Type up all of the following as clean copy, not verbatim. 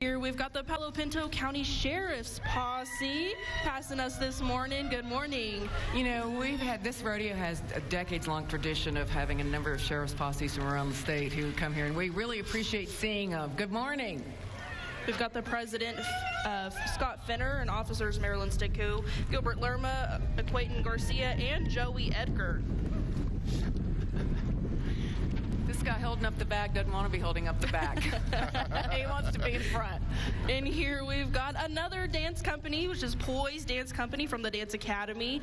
Here we've got the Palo Pinto County Sheriff's Posse passing us this morning. Good morning. You know, this rodeo has a decades-long tradition of having a number of sheriff's posses from around the state who come here, and we really appreciate seeing them. Good morning. We've got the president, Scott Fenner, and officers Marilyn Sticku, Gilbert Lerma, Aquaton Garcia, and Joey Edgar. This guy holding up the bag doesn't want to be holding up the bag. He wants to be in front. And here we've got another dance company, which is Poise Dance Company from the Dance Academy.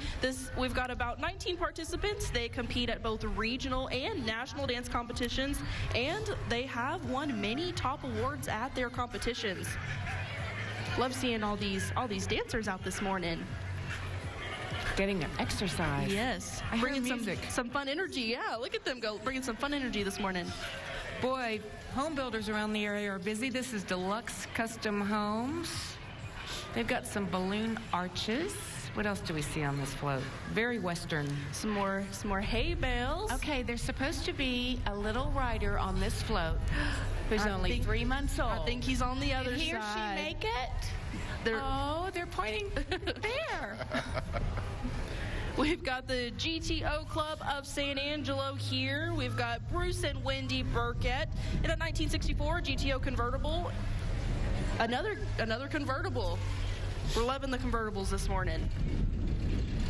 We've got about 19 participants. They compete at both regional and national dance competitions, and they have won many top awards at their competitions. Love seeing all these dancers out this morning. Getting their exercise. Yes. Bringing some fun energy. Yeah, look at them go, bringing some fun energy this morning. Boy, home builders around the area are busy. This is Deluxe Custom Homes. They've got some balloon arches. What else do we see on this float? Very Western. Some more hay bales. Okay, there's supposed to be a little rider on this float who's only 3 months old. I think he's on the other side. Did he or she make it? They're pointing there. We've got the GTO Club of San Angelo here. We've got Bruce and Wendy Burkett in a 1964 GTO convertible. Another convertible. We're loving the convertibles this morning.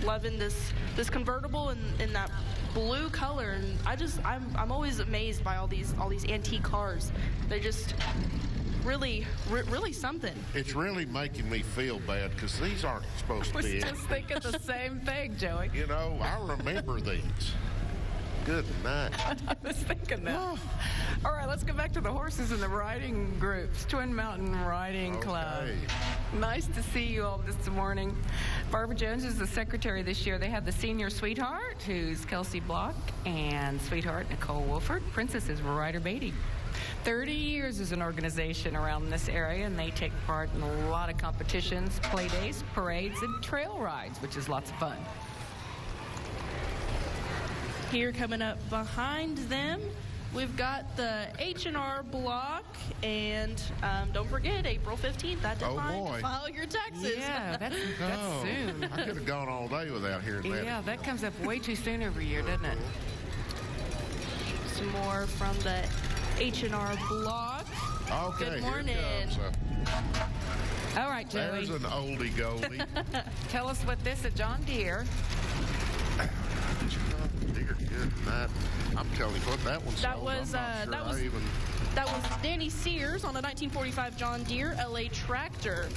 Loving this convertible in that blue color, and I'm always amazed by all these antique cars. They're just really something. It's really making me feel bad because these aren't supposed to be. I was just thinking the same thing, Joey. You know, I remember these. Good night. I was thinking that. Oh. All right, let's go back to the horses and the riding groups. Twin Mountain Riding Club. Nice to see you all this morning. Barbara Jones is the secretary this year. They have the senior sweetheart, who's Kelsey Block, and sweetheart Nicole Wolford. Princess is Ryder Beatty. 30 years as an organization around this area, and they take part in a lot of competitions, play days, parades, and trail rides, which is lots of fun. Here coming up behind them, we've got the H&R block, and don't forget, April 15th, that deadline to file your taxes. Yeah, that's soon. I could have gone all day without hearing that. Yeah, that comes up way too soon every year, doesn't it? Some more from the H&R block. Okay, good morning. All right, Joey. There's an oldie goldie. Tell us what this is, John Deere. Good night. I'm telling you what, that one sold. That was Danny Sears on a 1945 John Deere LA tractor.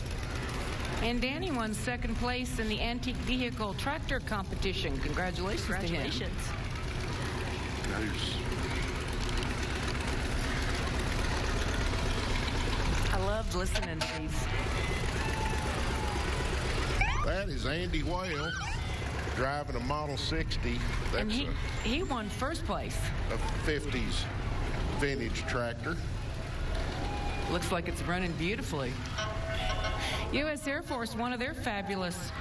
And Danny won second place in the antique vehicle tractor competition. Congratulations to him. I loved listening to these. That is Andy Whale driving a Model 60. That's and he won first place. A 50s vintage tractor. Looks like it's running beautifully. U.S. Air Force, one of their fabulous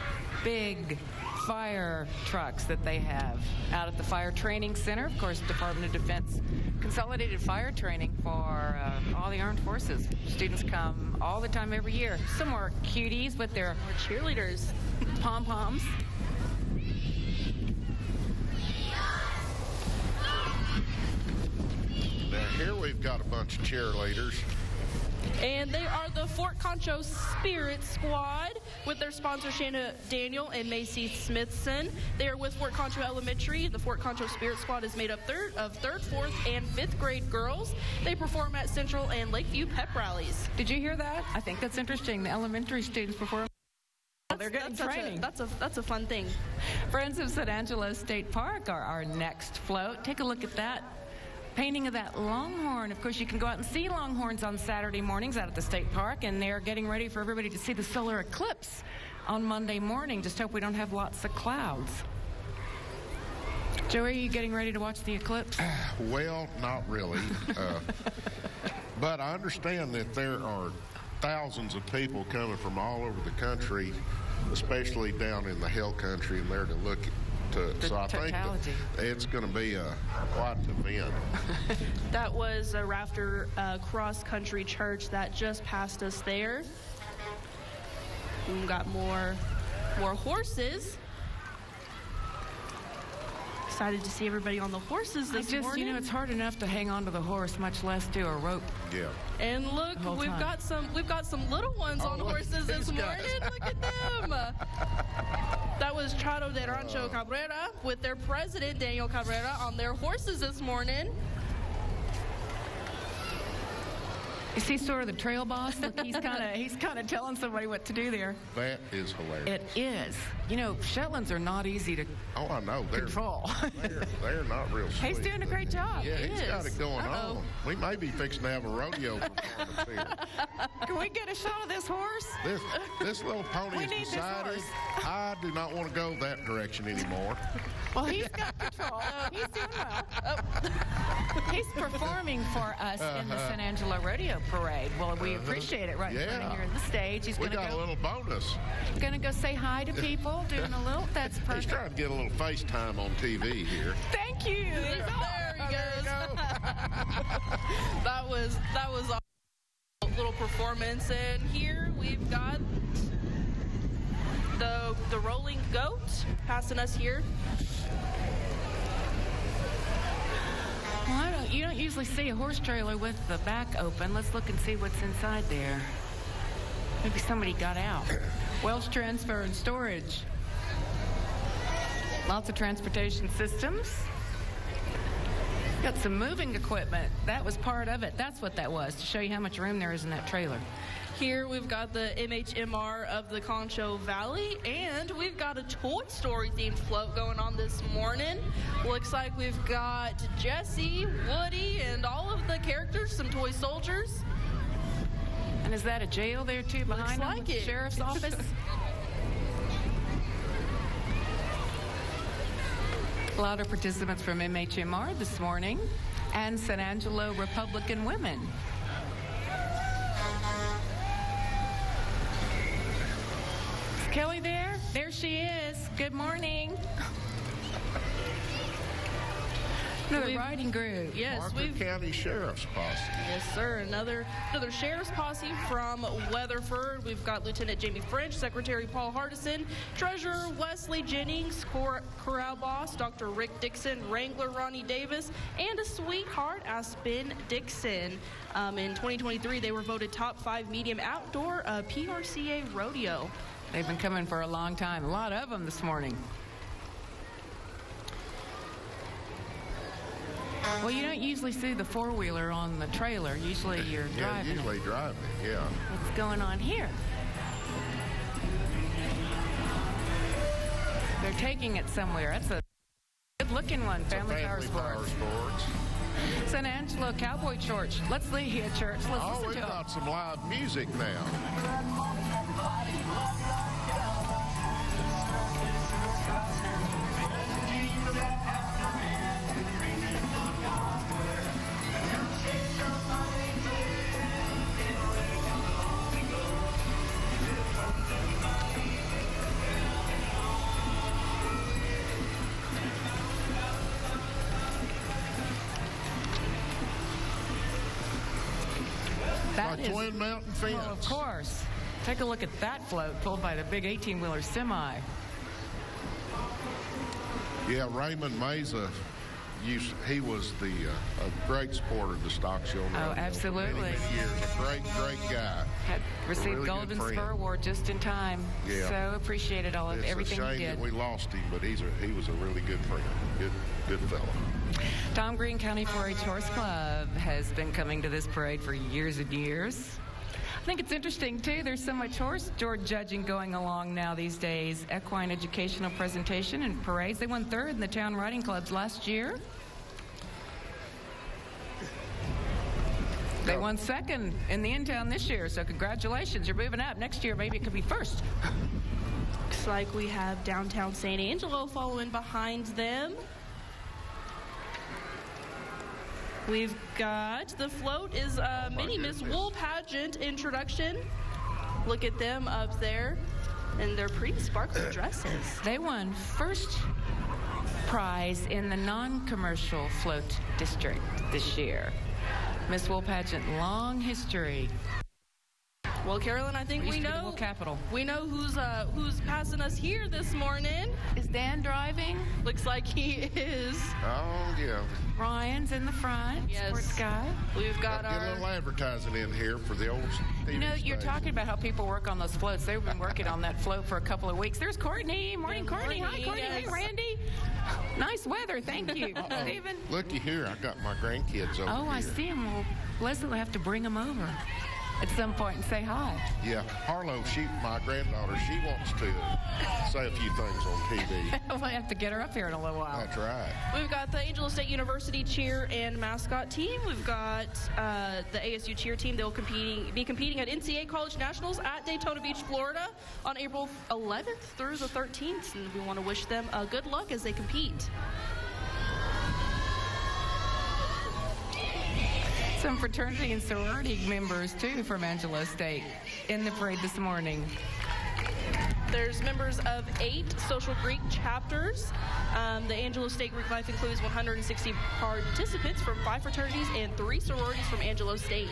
big fire trucks that they have out at the Fire Training Center. Of course, Department of Defense consolidated fire training for all the armed forces. Students come all the time every year. Some more cuties with their cheerleaders, pom-poms. Now here we've got a bunch of cheerleaders. And they are the Fort Concho Spirit Squad with their sponsor Shanna Daniel and Macy Smithson. They are with Fort Concho Elementary. The Fort Concho Spirit Squad is made up of 3rd, 4th, and 5th grade girls. They perform at Central and Lakeview pep rallies. Did you hear that? I think that's interesting. The elementary students perform. They're getting training. That's a fun thing. Friends of San Angelo State Park are our next float. Take a look at that. Painting of that longhorn. Of course, you can go out and see longhorns on Saturday mornings out at the state park, and they're getting ready for everybody to see the solar eclipse on Monday morning. Just hope we don't have lots of clouds. Joey, are you getting ready to watch the eclipse? Well, not really. But I understand that there are thousands of people coming from all over the country, especially down in the hill country, and there to So I think totality. it's going to be quite an event. That was a Rafter Cross Country Church that just passed us there. We've got more horses. Excited to see everybody on the horses this morning. You know, it's hard enough to hang on to the horse, much less do a rope. Yeah. And look, we've got some little ones on horses this morning. Look at them. That was Chado de Rancho Cabrera with their president, Daniel Cabrera, on their horses this morning. Is he sort of the trail boss? Look, he's kind of telling somebody what to do there. That is hilarious. It is. You know, Shetlands are not easy to I know. control. They're not real sweet. He's doing a great job. Yeah, he's got it going on. We may be fixing to have a rodeo performance here. Can we get a shot of this horse? This little pony has decided I do not want to go that direction anymore. Well, he's got control. He's doing well. He's performing for us in the San Angelo Rodeo Parade. Well, we appreciate it right in front of here on the stage. He's we got a little bonus. Going to go say hi to people, doing a little. That's perfect. He's trying to get a little FaceTime on TV here. Thank you. There he goes. That was a little performance, and here we've got the rolling goat passing us here. Well, you don't usually see a horse trailer with the back open. Let's look and see what's inside there. Maybe somebody got out. Welch Transfer and Storage. Lots of transportation systems. Got some moving equipment. That was part of it. That's what that was, to show you how much room there is in that trailer. Here we've got the MHMR of the Concho Valley, and we've got a Toy Story themed float going on this morning. Looks like we've got Jessie, Woody, and all of the characters, some toy soldiers. And is that a jail there too behind them? Looks like it. Sheriff's office? A lot of participants from MHMR this morning, and San Angelo Republican women. Is Kelly there? There she is. Good morning. Another riding group. Yes, Marker County Sheriff's Posse. Yes, sir. Another Sheriff's Posse from Weatherford. We've got Lieutenant Jamie French, Secretary Paul Hardison, Treasurer Wesley Jennings, Corral Boss Dr. Rick Dixon, Wrangler Ronnie Davis, and a sweetheart, Aspen Dixon. In 2023, they were voted top 5 medium outdoor PRCA rodeo. They've been coming for a long time. A lot of them this morning. Well, you don't usually see the four-wheeler on the trailer. Usually you're driving it. Usually driving it, yeah. What's going on here? They're taking it somewhere. That's a good-looking one. Family Power Sports. San Angelo Cowboy Church. Let's leave here, church. Let's listen we've to got some live music now. That is, Twin Mountain Fence. well, of course. Take a look at that float pulled by the big 18-wheeler semi. Yeah, Raymond Meza, he was a great supporter of the stock show. Oh, absolutely. For many years. A great guy. Had received really Golden good Spur friend. Award just in time. Yeah. So appreciated all of everything It's a he shame did. that we lost him, but he was a really good friend. Good fellow. Tom Green County 4-H Horse Club has been coming to this parade for years and years. I think it's interesting, too. There's so much horse judging going along now these days. Equine educational presentation and parades. They won 3rd in the town riding clubs last year. They won 2nd in the in-town this year, so congratulations. You're moving up. Next year, maybe it could be 1st. Looks like we have downtown San Angelo following behind them. We've got the float is a mini Miss Wool pageant introduction. Look at them up there in their pretty sparkly dresses. They won 1st prize in the non-commercial float district this year. Miss Wool Pageant, long history. Well, Carolyn, I think we know who's passing us here this morning. Is Dan driving? Looks like he is. Oh, yeah. Ryan's in the front. Yes. Sports guy. We've got Get a little advertising in here for the old TV You know, you're station. talking about how people work on those floats. They've been working on that float for a couple of weeks. There's Courtney. Morning, Courtney. Hi, Courtney. Yes. Hey, Randy. Nice weather. Thank you. Stephen. Looky here. I got my grandkids over here. Oh, I see him. Well, Leslie will have to bring him over at some point and say hi. Yeah, Harlow, my granddaughter, she wants to say a few things on TV. We'll have to get her up here in a little while. That's right. We've got the Angelo State University cheer and mascot team. We've got the ASU cheer team. They'll be competing at NCAA College Nationals at Daytona Beach, Florida on April 11th through the 13th. And we want to wish them good luck as they compete. Some fraternity and sorority members, too, from Angelo State in the parade this morning. There's members of 8 social Greek chapters. The Angelo State Greek Life includes 160 participants from 5 fraternities and 3 sororities from Angelo State.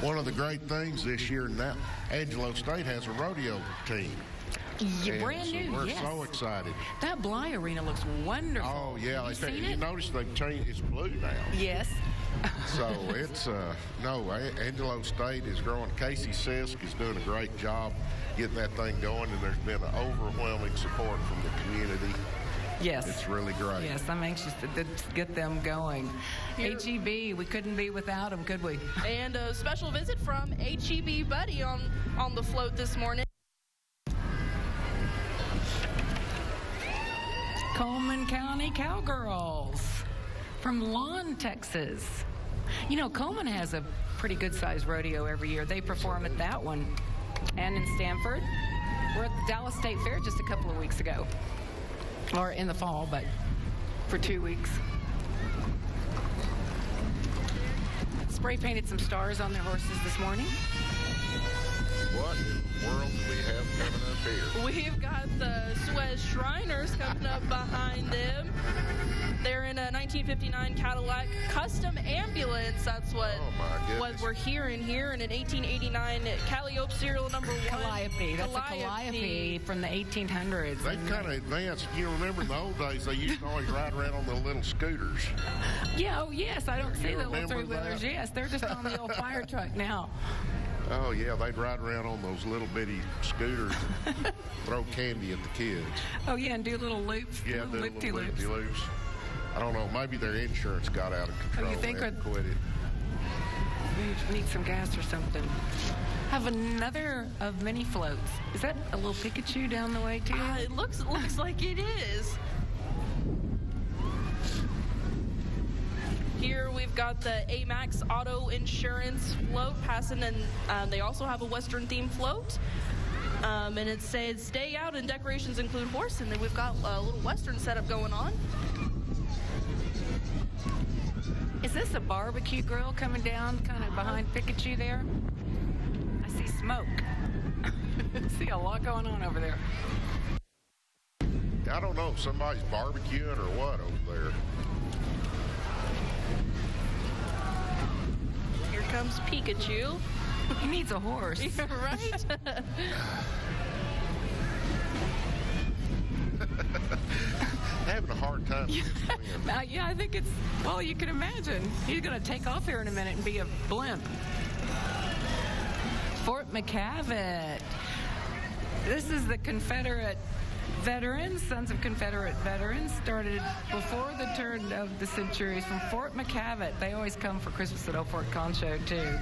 One of the great things this year now, Angelo State has a rodeo team. You're brand new, We're yes. so excited. That Bly Arena looks wonderful. Oh, yeah. Have you seen it? You notice they've changed, it's blue now. Yes. So it's, Angelo State is growing. Casey Sisk is doing a great job getting that thing going, and there's been an overwhelming support from the community. Yes. It's really great. Yes, I'm anxious to get them going. HEB, we couldn't be without them, could we? And a special visit from HEB Buddy on the float this morning. Coleman County Cowgirls from Lawn, Texas. You know, Coleman has a pretty good-sized rodeo every year. They perform at that one. And in Stanford, we're at the Dallas State Fair just a couple of weeks ago. Or in the fall, but for 2 weeks. Spray painted some stars on their horses this morning. What in the world do we have coming up here? We've got the Suez Shriners coming up behind them. They're in a 1959 Cadillac custom ambulance. That's what we're hearing here. And an 1889 Calliope serial number 1. Calliope. That's a Calliope from the 1800s. They kind of advanced. You remember in the old days, they used to always ride around on the little scooters. Yeah, oh yes, I don't see the little remember three-wheelers. that? Yes, they're just on the old fire truck now. Oh, yeah, they'd ride around on those little bitty scooters and throw candy at the kids. Oh, yeah, and do little loops. Yeah, little do loop-de-loops. loop-de-loops. I don't know, maybe their insurance got out of control. Oh, you think? They had to quit it. We need some gas or something. Have another of many floats. Is that a little Pikachu down the way, too? It looks like it is. Here we've got the Amax Auto Insurance float passing, and they also have a Western themed float. And it says stay out and decorations include horse, and then we've got a little Western setup going on. Is this a barbecue grill coming down kind of behind Pikachu there? I see smoke. I see a lot going on over there. I don't know if somebody's barbecuing or what over there. Here comes Pikachu. He needs a horse. Yeah, right? Having a hard time with this wind. Yeah, I think it's, well, you can imagine. He's going to take off here in a minute and be a blimp. Fort McCavitt. This is the Confederate veterans, Sons of Confederate Veterans, started before the turn of the centuries from Fort McCavitt. They always come for Christmas at Old Fort Concho, too.